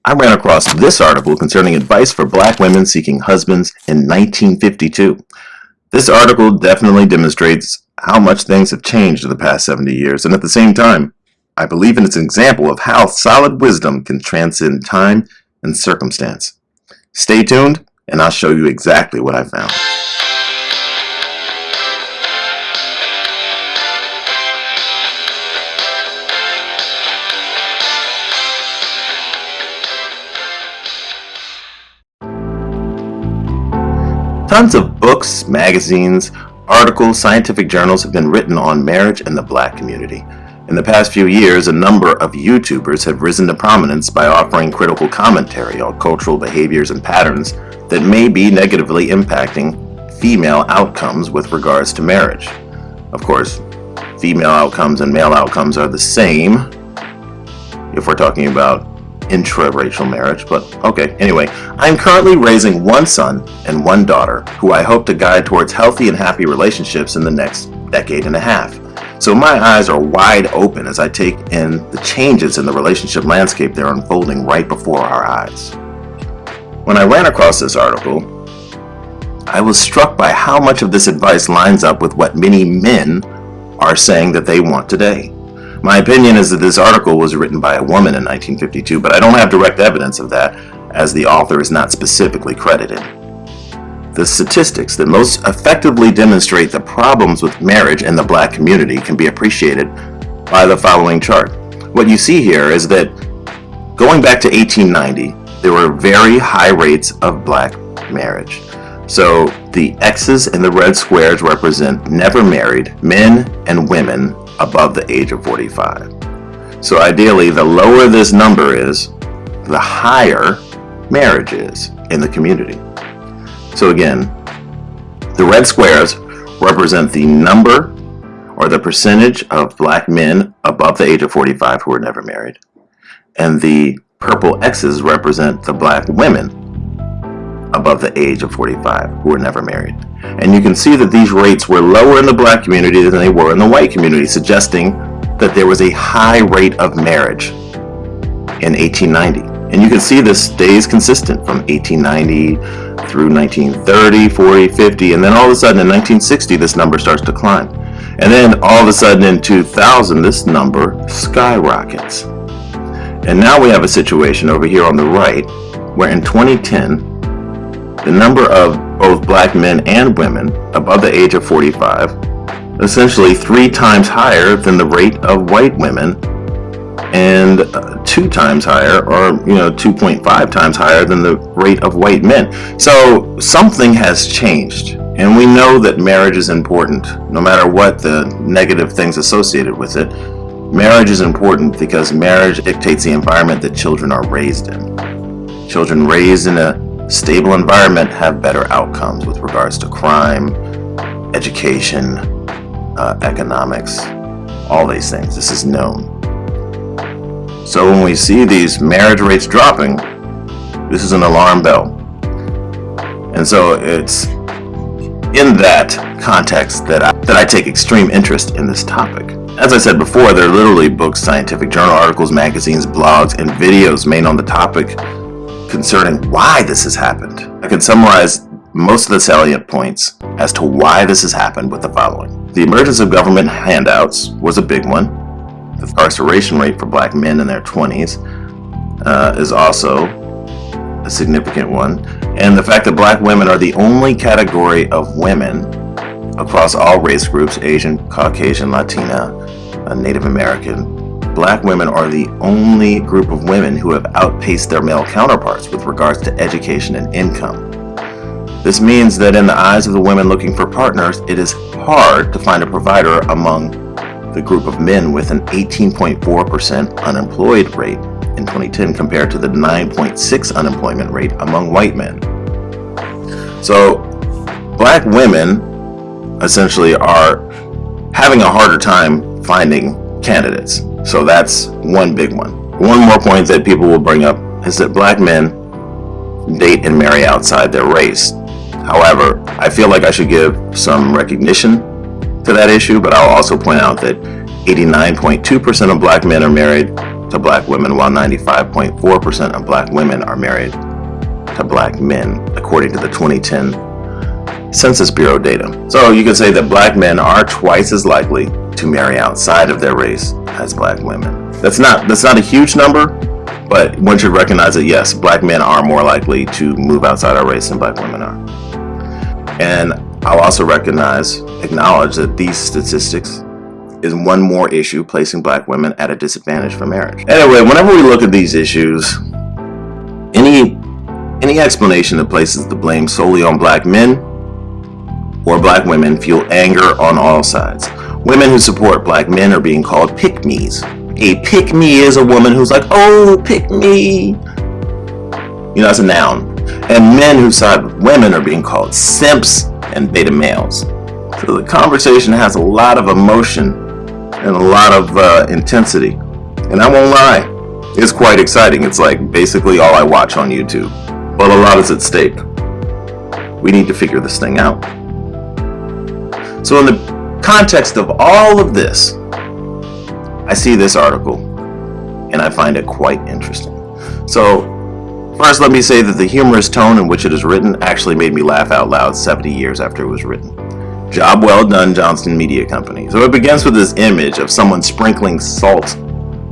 I ran across this article concerning advice for black women seeking husbands in 1952. This article definitely demonstrates how much things have changed in the past 70 years, and at the same time, I believe it's an example of how solid wisdom can transcend time and circumstance. Stay tuned, and I'll show you exactly what I found. Tons of books, magazines, articles, scientific journals have been written on marriage and the black community. In the past few years, a number of YouTubers have risen to prominence by offering critical commentary on cultural behaviors and patterns that may be negatively impacting female outcomes with regards to marriage. Of course, female outcomes and male outcomes are the same if we're talking about intra-racial marriage, but okay. Anyway, I'm currently raising one son and one daughter who I hope to guide towards healthy and happy relationships in the next decade and a half. So my eyes are wide open as I take in the changes in the relationship landscape that are unfolding right before our eyes. When I ran across this article, I was struck by how much of this advice lines up with what many men are saying that they want today. My opinion is that this article was written by a woman in 1952, but I don't have direct evidence of that, as the author is not specifically credited. The statistics that most effectively demonstrate the problems with marriage in the black community can be appreciated by the following chart. What you see here is that going back to 1890, there were very high rates of black marriage. So the X's in the red squares represent never married men and women above the age of 45. So ideally, the lower this number is, the higher marriage is in the community. So again, the red squares represent the number or the percentage of black men above the age of 45 who are never married. And the purple X's represent the black women above the age of 45 who are never married. And you can see that these rates were lower in the black community than they were in the white community, suggesting that there was a high rate of marriage in 1890. And you can see this stays consistent from 1890 through 1930, 40, 50, and then all of a sudden in 1960 this number starts to climb. And then all of a sudden in 2000 this number skyrockets. And now we have a situation over here on the right where in 2010 the number of both black men and women above the age of 45, essentially 3 times higher than the rate of white women, and 2 times higher, or 2.5 times higher than the rate of white men. So something has changed, and we know that marriage is important, no matter what the negative things associated with it. Marriage is important because marriage dictates the environment that children are raised in. Children raised in a stable environment have better outcomes with regards to crime, education, economics, all these things. This is known. So when we see these marriage rates dropping, this is an alarm bell. And so it's in that context that I take extreme interest in this topic. As I said before, there are literally books, scientific journal articles, magazines, blogs, and videos made on the topic concerning why this has happened. I can summarize most of the salient points as to why this has happened with the following. The emergence of government handouts was a big one. The incarceration rate for black men in their 20s is also a significant one. And the fact that black women are the only category of women across all race groups, Asian, Caucasian, Latina, Native American, black women are the only group of women who have outpaced their male counterparts with regards to education and income. This means that in the eyes of the women looking for partners, it is hard to find a provider among the group of men with an 18.4% unemployed rate in 2010 compared to the 9.6% unemployment rate among white men. So black women essentially are having a harder time finding candidates. So that's one big one. One more point that people will bring up is that black men date and marry outside their race. However, I feel like I should give some recognition to that issue, but I'll also point out that 89.2% of black men are married to black women, while 95.4% of black women are married to black men, according to the 2010 Census Bureau data. So you can say that black men are twice as likely to marry outside of their race as black women. That's not a huge number, but one should recognize that yes, black men are more likely to move outside our race than black women are. And I'll also acknowledge that these statistics is one more issue placing black women at a disadvantage for marriage. Anyway, whenever we look at these issues, any explanation that places the blame solely on black men or black women fuel anger on all sides. Women who support black men are being called pick-me's. A pick-me is a woman who's like, oh, pick me. You know, that's a noun. And men who side with women are being called simps and beta males. So the conversation has a lot of emotion and a lot of intensity. And I won't lie, it's quite exciting. It's like basically all I watch on YouTube. But a lot is at stake. We need to figure this thing out. So in the context of all of this, I see this article and I find it quite interesting. So first, let me say that the humorous tone in which it is written actually made me laugh out loud 70 years after it was written. Job well done, Johnston Media Company. So it begins with this image of someone sprinkling salt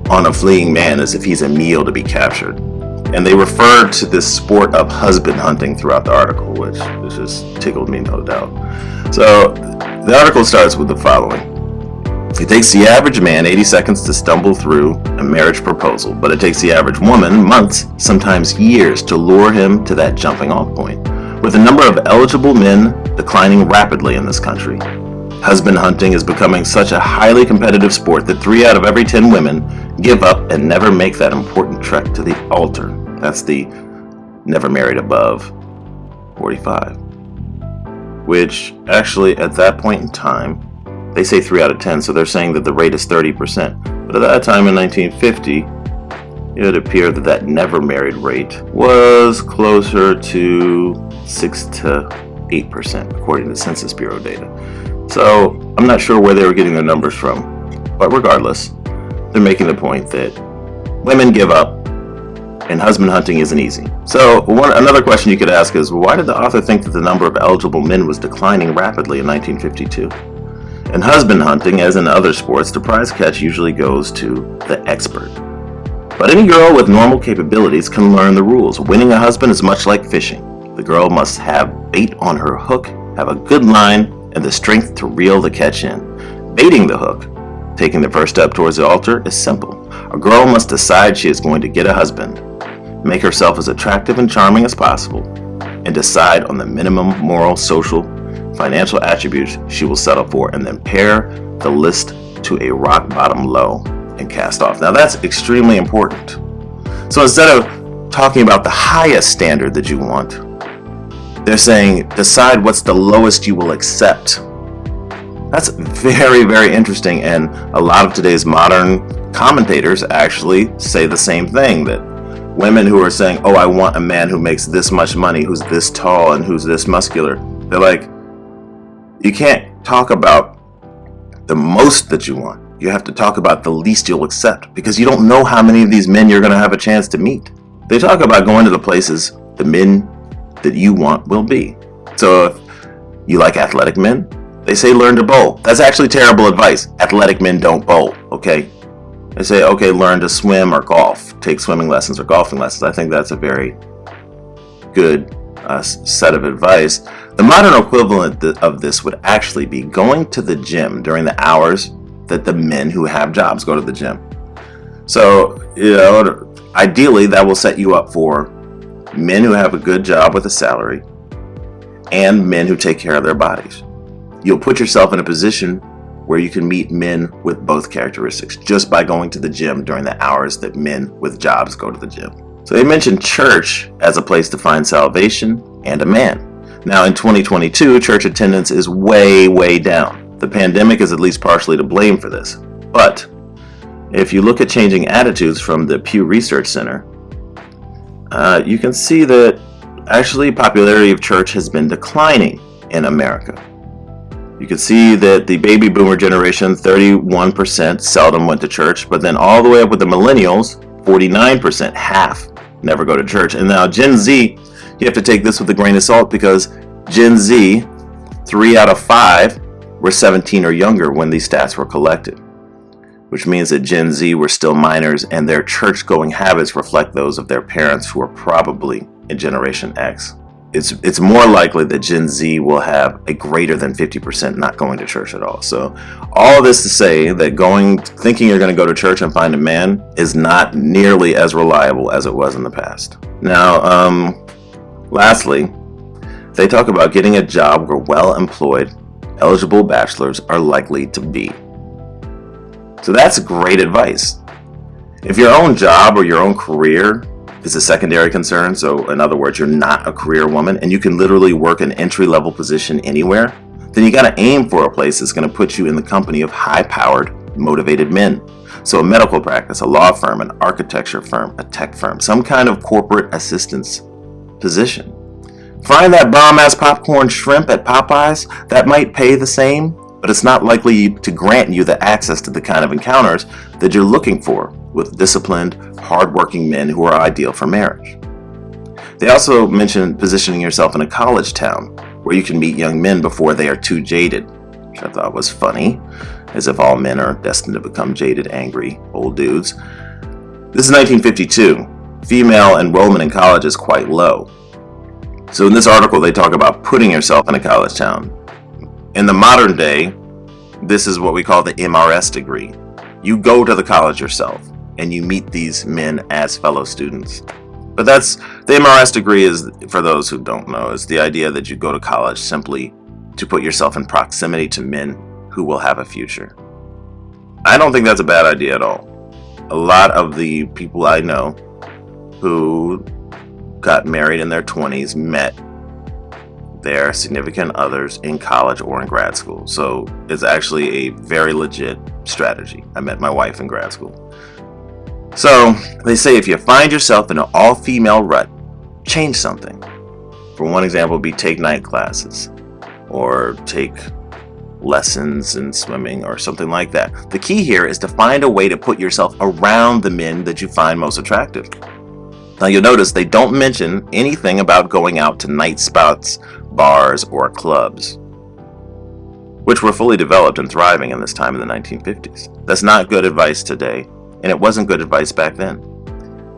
on a fleeing man as if he's a meal to be captured. And they referred to this sport of husband hunting throughout the article, which just tickled me, no doubt. So the article starts with the following. It takes the average man 80 seconds to stumble through a marriage proposal, but it takes the average woman months, sometimes years, to lure him to that jumping off point. With the number of eligible men declining rapidly in this country, husband hunting is becoming such a highly competitive sport that 3 out of every 10 women give up and never make that important trek to the altar. That's the never married above 45. Which actually at that point in time, they say 3 out of 10, so they're saying that the rate is 30%. But at that time in 1950, it appeared that that never married rate was closer to 6 to 8%, according to Census Bureau data. So I'm not sure where they were getting their numbers from, but regardless, they're making the point that women give up and husband hunting isn't easy. So another question you could ask is, why did the author think that the number of eligible men was declining rapidly in 1952? In husband hunting, as in other sports, the prize catch usually goes to the expert. But any girl with normal capabilities can learn the rules. Winning a husband is much like fishing. The girl must have bait on her hook, have a good line, and the strength to reel the catch in. Baiting the hook, taking the first step towards the altar, is simple. A girl must decide she is going to get a husband, make herself as attractive and charming as possible, and decide on the minimum moral, social, financial attributes she will settle for, and then pair the list to a rock bottom low and cast off. Now that's extremely important. So instead of talking about the highest standard that you want, they're saying decide what's the lowest you will accept. That's very, very interesting, and a lot of today's modern commentators actually say the same thing, that women who are saying, oh, I want a man who makes this much money, who's this tall and who's this muscular, they're like, you can't talk about the most that you want. You have to talk about the least you'll accept, because you don't know how many of these men you're going to have a chance to meet. They talk about going to the places the men that you want will be. So if you like athletic men, they say learn to bowl. That's actually terrible advice. Athletic men don't bowl, okay? They say, okay, learn to swim or golf. Take swimming lessons or golfing lessons. I think that's a very good set of advice. The modern equivalent of this would actually be going to the gym during the hours that the men who have jobs go to the gym. So, ideally that will set you up for men who have a good job with a salary and men who take care of their bodies. You'll put yourself in a position where you can meet men with both characteristics just by going to the gym during the hours that men with jobs go to the gym. So they mentioned church as a place to find salvation and a man. Now in 2022, church attendance is way, way down. The pandemic is at least partially to blame for this. But if you look at changing attitudes from the Pew Research Center, you can see that actually popularity of church has been declining in America. You could see that the baby boomer generation, 31% seldom went to church, but then all the way up with the millennials, 49%, half, never go to church. And now Gen Z, you have to take this with a grain of salt because Gen Z, 3 out of 5 were 17 or younger when these stats were collected, which means that Gen Z were still minors and their church-going habits reflect those of their parents who are probably in Generation X. It's more likely that Gen Z will have a greater than 50% not going to church at all. So all this to say that thinking you're going to go to church and find a man is not nearly as reliable as it was in the past. Now, lastly, they talk about getting a job where well-employed, eligible bachelors are likely to be. So that's great advice. If your own job or your own career is a secondary concern, so in other words, you're not a career woman and you can literally work an entry-level position anywhere, then you got to aim for a place that's going to put you in the company of high-powered, motivated men. So a medical practice, a law firm, an architecture firm, a tech firm, some kind of corporate assistance position. Frying that bomb-ass popcorn shrimp at Popeyes, that might pay the same, but it's not likely to grant you the access to the kind of encounters that you're looking for with disciplined, hardworking men who are ideal for marriage. They also mentioned positioning yourself in a college town where you can meet young men before they are too jaded, which I thought was funny, as if all men are destined to become jaded, angry, old dudes. This is 1952. Female enrollment in college is quite low. So in this article, they talk about putting yourself in a college town. In the modern day, this is what we call the MRS degree. You go to the college yourself and you meet these men as fellow students. But the MRS degree is, for those who don't know, is the idea that you go to college simply to put yourself in proximity to men who will have a future. I don't think that's a bad idea at all. A lot of the people I know who got married in their 20s met their significant others in college or in grad school. So it's actually a very legit strategy. I met my wife in grad school. So they say if you find yourself in an all-female rut, change something. For one example, take night classes or take lessons in swimming or something like that. The key here is to find a way to put yourself around the men that you find most attractive. Now you'll notice they don't mention anything about going out to night spots, bars, or clubs, which were fully developed and thriving in this time in the 1950s. That's not good advice today, and it wasn't good advice back then.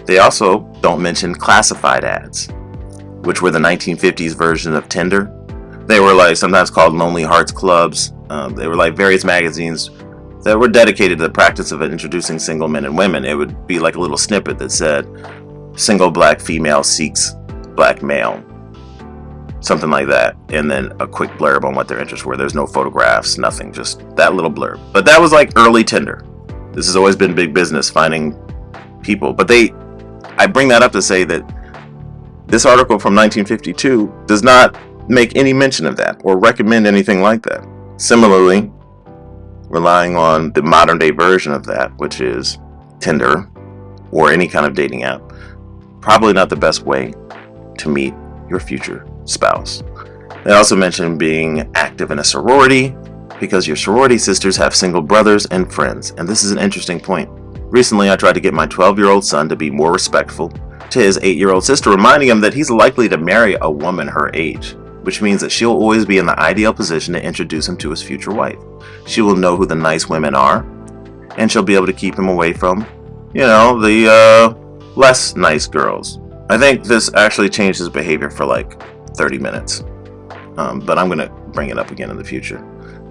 They also don't mention classified ads, which were the 1950s version of Tinder. They were sometimes called Lonely Hearts Clubs. They were various magazines that were dedicated to the practice of introducing single men and women. It would be like a little snippet that said, "Single black female seeks black male," something like that, and then a quick blurb on what their interests were. There's no photographs, nothing, just that little blurb. But that was early Tinder. This has always been big business, finding people. But I bring that up to say that this article from 1952 does not make any mention of that or recommend anything like that. Similarly, relying on the modern day version of that, which is Tinder or any kind of dating app, probably not the best way to meet your future spouse. They also mentioned being active in a sorority because your sorority sisters have single brothers and friends. And this is an interesting point. Recently, I tried to get my 12-year-old son to be more respectful to his 8-year-old sister, reminding him that he's likely to marry a woman her age, which means that she'll always be in the ideal position to introduce him to his future wife. She will know who the nice women are, and she'll be able to keep him away from, the less nice girls. I think this actually changed his behavior for 30 minutes. But I'm going to bring it up again in the future.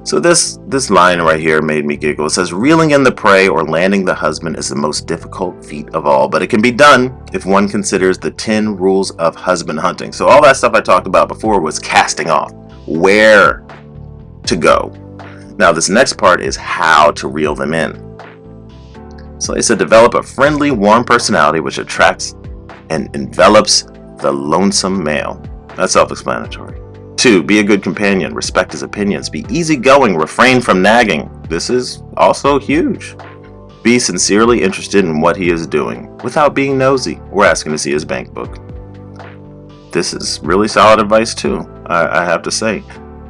So this line right here made me giggle. It says, "Reeling in the prey or landing the husband is the most difficult feat of all, but it can be done if one considers the 10 rules of husband hunting." So all that stuff I talked about before was casting off, where to go. Now this next part is how to reel them in. So they said, develop a friendly, warm personality which attracts and envelops the lonesome male. That's self-explanatory. 2, be a good companion. Respect his opinions. Be easygoing. Refrain from nagging. This is also huge. Be sincerely interested in what he is doing without being nosy or asking to see his bank book. This is really solid advice too, I have to say.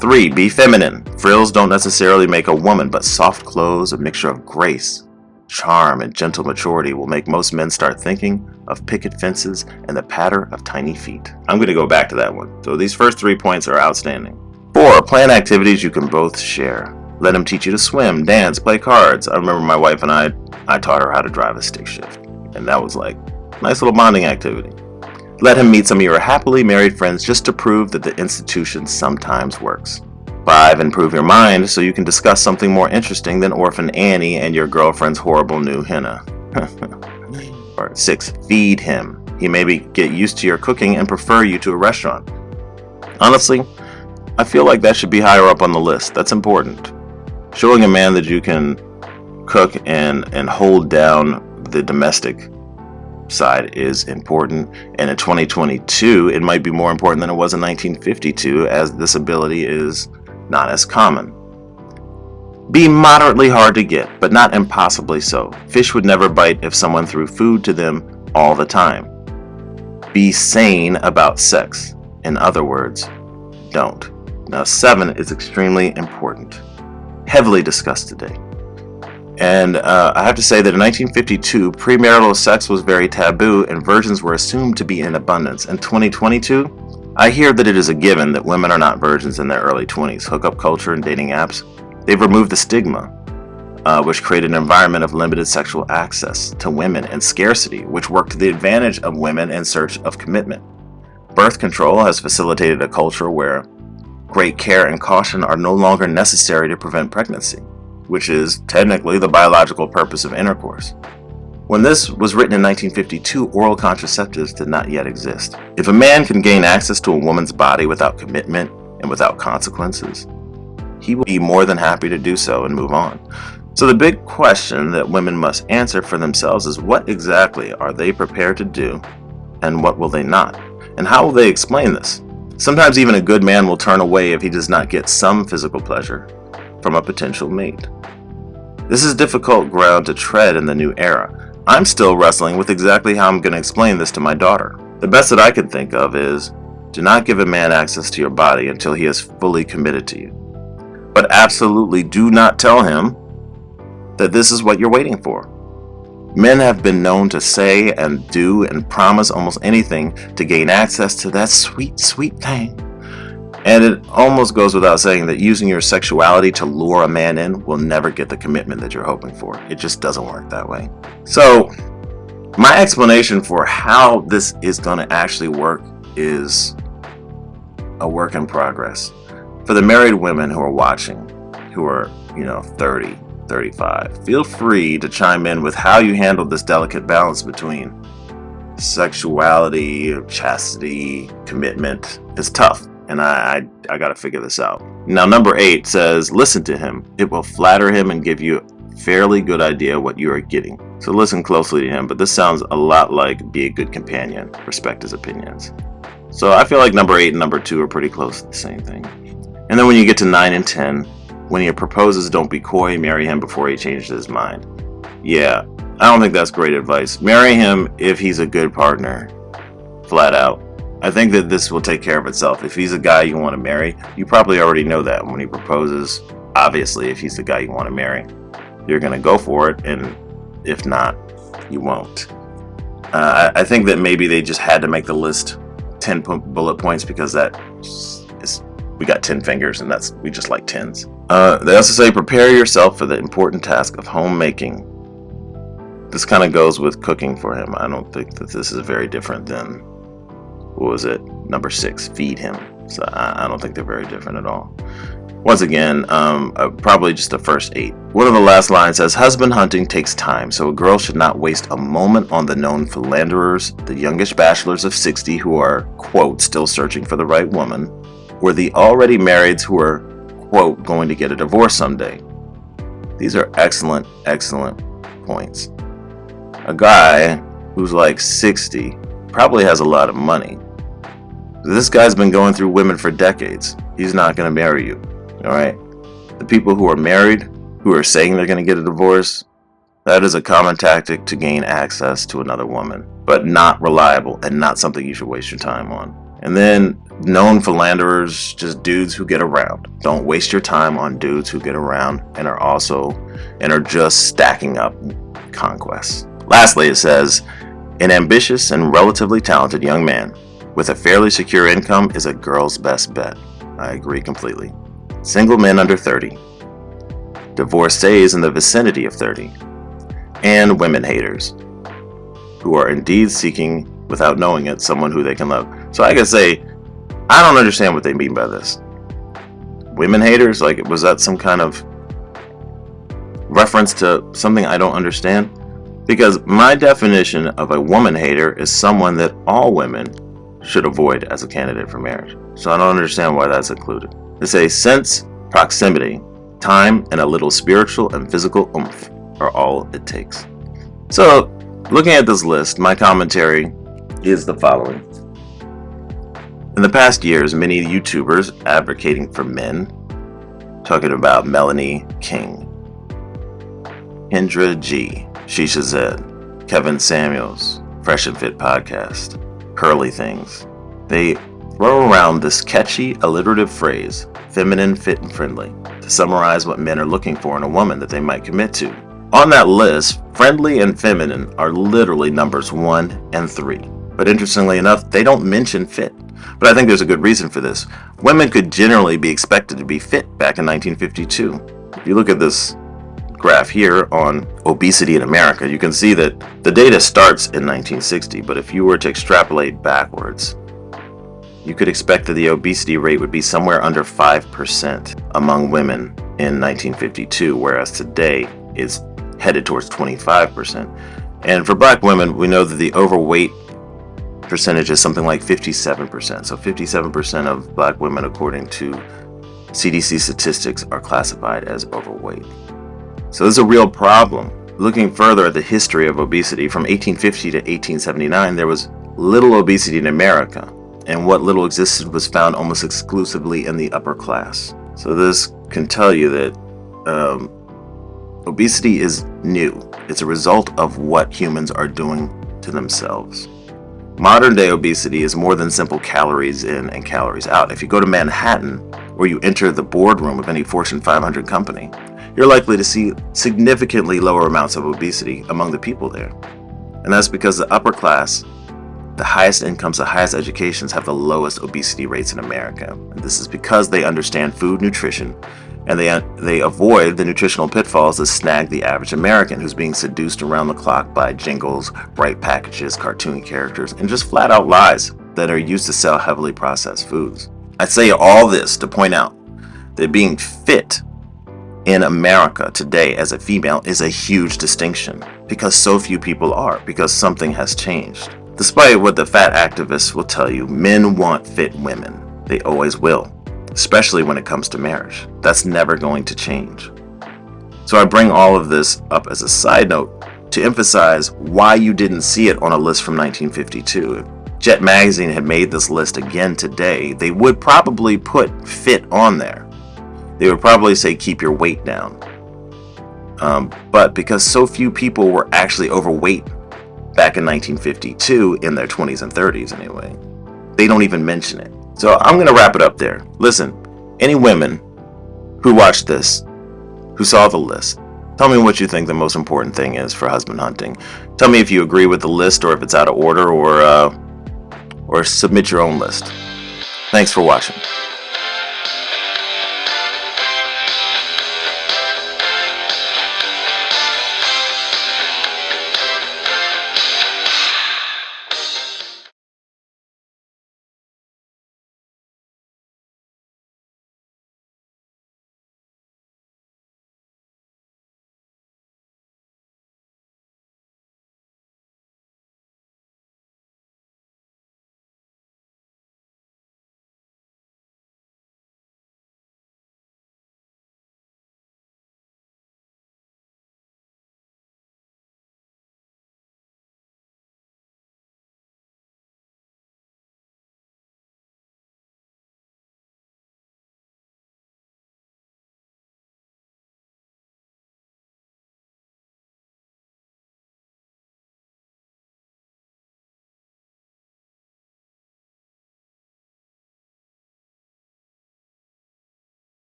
3. Be feminine. Frills don't necessarily make a woman, but soft clothes, a mixture of grace, charm, and gentle maturity will make most men start thinking of picket fences and the patter of tiny feet. I'm going to go back to that one. So these first 3 points are outstanding. 4. Plan activities you can both share. Let him teach you to swim, dance, play cards. I remember my wife and I taught her how to drive a stick shift. And that was like a nice little bonding activity. Let him meet some of your happily married friends just to prove that the institution sometimes works. 5. Improve your mind so you can discuss something more interesting than Orphan Annie and your girlfriend's horrible new henna. Or 6. Feed him. He may get used to your cooking and prefer you to a restaurant. Honestly, I feel like that should be higher up on the list. That's important. Showing a man that you can cook and hold down the domestic side is important, and in 2022 it might be more important than it was in 1952, as this ability is not as common. Be moderately hard to get, but not impossibly so. Fish would never bite if someone threw food to them all the time. Be sane about sex. In other words, don't. Now 7 is extremely important, heavily discussed today. And I have to say that in 1952, premarital sex was very taboo and virgins were assumed to be in abundance. In 2022, I hear that it is a given that women are not virgins in their early 20s. Hookup culture and dating apps, they've removed the stigma, which created an environment of limited sexual access to women and scarcity, which worked to the advantage of women in search of commitment. Birth control has facilitated a culture where great care and caution are no longer necessary to prevent pregnancy, which is technically the biological purpose of intercourse. When this was written in 1952, oral contraceptives did not yet exist. If a man can gain access to a woman's body without commitment and without consequences, he will be more than happy to do so and move on. So the big question that women must answer for themselves is, what exactly are they prepared to do and what will they not? And how will they explain this? Sometimes even a good man will turn away if he does not get some physical pleasure from a potential mate. This is difficult ground to tread in the new era. I'm still wrestling with exactly how I'm going to explain this to my daughter. The best that I can think of is, do not give a man access to your body until he is fully committed to you. But absolutely do not tell him that this is what you're waiting for. Men have been known to say and do and promise almost anything to gain access to that sweet, sweet thing. And it almost goes without saying that using your sexuality to lure a man in will never get the commitment that you're hoping for. It just doesn't work that way. So, my explanation for how this is going to actually work is a work in progress. For the married women who are watching, who are, 30, 35, feel free to chime in with how you handle this delicate balance between sexuality, chastity, commitment. It's tough. And I got to figure this out. Now, number 8 says, listen to him. It will flatter him and give you a fairly good idea what you are getting. So listen closely to him, but this sounds a lot like be a good companion, respect his opinions. So I feel like number 8 and number 2 are pretty close to the same thing. And then when you get to 9 and 10, when he proposes, don't be coy, marry him before he changes his mind. Yeah, I don't think that's great advice. Marry him if he's a good partner, flat out. I think that this will take care of itself. If he's a guy you want to marry, you probably already know that when he proposes. Obviously, if he's the guy you want to marry, you're going to go for it, and if not, you won't. I think that maybe they just had to make the list 10 bullet points because we got 10 fingers, and we just like 10s. They also say prepare yourself for the important task of homemaking. This kind of goes with cooking for him. I don't think that this is very different than, what was it? Number 6, feed him. So I don't think they're very different at all. Once again, probably just the first 8. One of the last lines says, husband hunting takes time, so a girl should not waste a moment on the known philanderers, the youngish bachelors of 60 who are, quote, still searching for the right woman, or the already marrieds who are, quote, going to get a divorce someday. These are excellent, excellent points. A guy who's like 60 probably has a lot of money. This guy's been going through women for decades. He's not going to marry you. All right? The people who are married, who are saying they're going to get a divorce, that is a common tactic to gain access to another woman, but not reliable and not something you should waste your time on. And then known philanderers, just dudes who get around. Don't waste your time on dudes who get around and are just stacking up conquests. Lastly, it says, an ambitious and relatively talented young man with a fairly secure income is a girl's best bet. I agree completely. Single men under 30. Divorcees in the vicinity of 30. And women haters, who are indeed seeking, without knowing it, someone who they can love. So I can say, I don't understand what they mean by this. Women haters? Like, was that some kind of reference to something I don't understand? Because my definition of a woman hater is someone that all women should avoid as a candidate for marriage. So I don't understand why that's included. They say sense, proximity, time, and a little spiritual and physical oomph are all it takes. So, looking at this list, my commentary is the following. In the past years, many YouTubers advocating for men, talking about Melanie King, Indra G, Shisha Zed, Kevin Samuels, Fresh and Fit Podcast, Curly Things. They throw around this catchy, alliterative phrase, feminine, fit, and friendly, to summarize what men are looking for in a woman that they might commit to. On that list, friendly and feminine are literally numbers 1 and 3. But interestingly enough, they don't mention fit. But I think there's a good reason for this. Women could generally be expected to be fit back in 1952. If you look at this graph here on obesity in America, you can see that the data starts in 1960, but if you were to extrapolate backwards, you could expect that the obesity rate would be somewhere under 5% among women in 1952, whereas today it's headed towards 25%. And for black women, we know that the overweight percentage is something like 57%. So 57% of black women, according to CDC statistics, are classified as overweight. So this is a real problem. Looking further at the history of obesity, from 1850 to 1879, there was little obesity in America, and what little existed was found almost exclusively in the upper class. So this can tell you that obesity is new. It's a result of what humans are doing to themselves. Modern day obesity is more than simple calories in and calories out. If you go to Manhattan, or you enter the boardroom of any Fortune 500 company, you're likely to see significantly lower amounts of obesity among the people there. And that's because the upper class, the highest incomes, the highest educations, have the lowest obesity rates in America. And this is because they understand food nutrition, and they avoid the nutritional pitfalls that snag the average American who's being seduced around the clock by jingles, bright packages, cartoon characters, and just flat out lies that are used to sell heavily processed foods. I say all this to point out that being fit in America today as a female is a huge distinction, because so few people are, because something has changed. Despite what the fat activists will tell you, men want fit women. They always will, especially when it comes to marriage. That's never going to change. So I bring all of this up as a side note to emphasize why you didn't see it on a list from 1952. If Jet Magazine had made this list again today, they would probably put fit on there. They would probably say keep your weight down. But because so few people were actually overweight back in 1952, in their 20s and 30s anyway, they don't even mention it. So I'm going to wrap it up there. Listen, any women who watched this, who saw the list, tell me what you think the most important thing is for husband hunting. Tell me if you agree with the list, or if it's out of order, or submit your own list. Thanks for watching.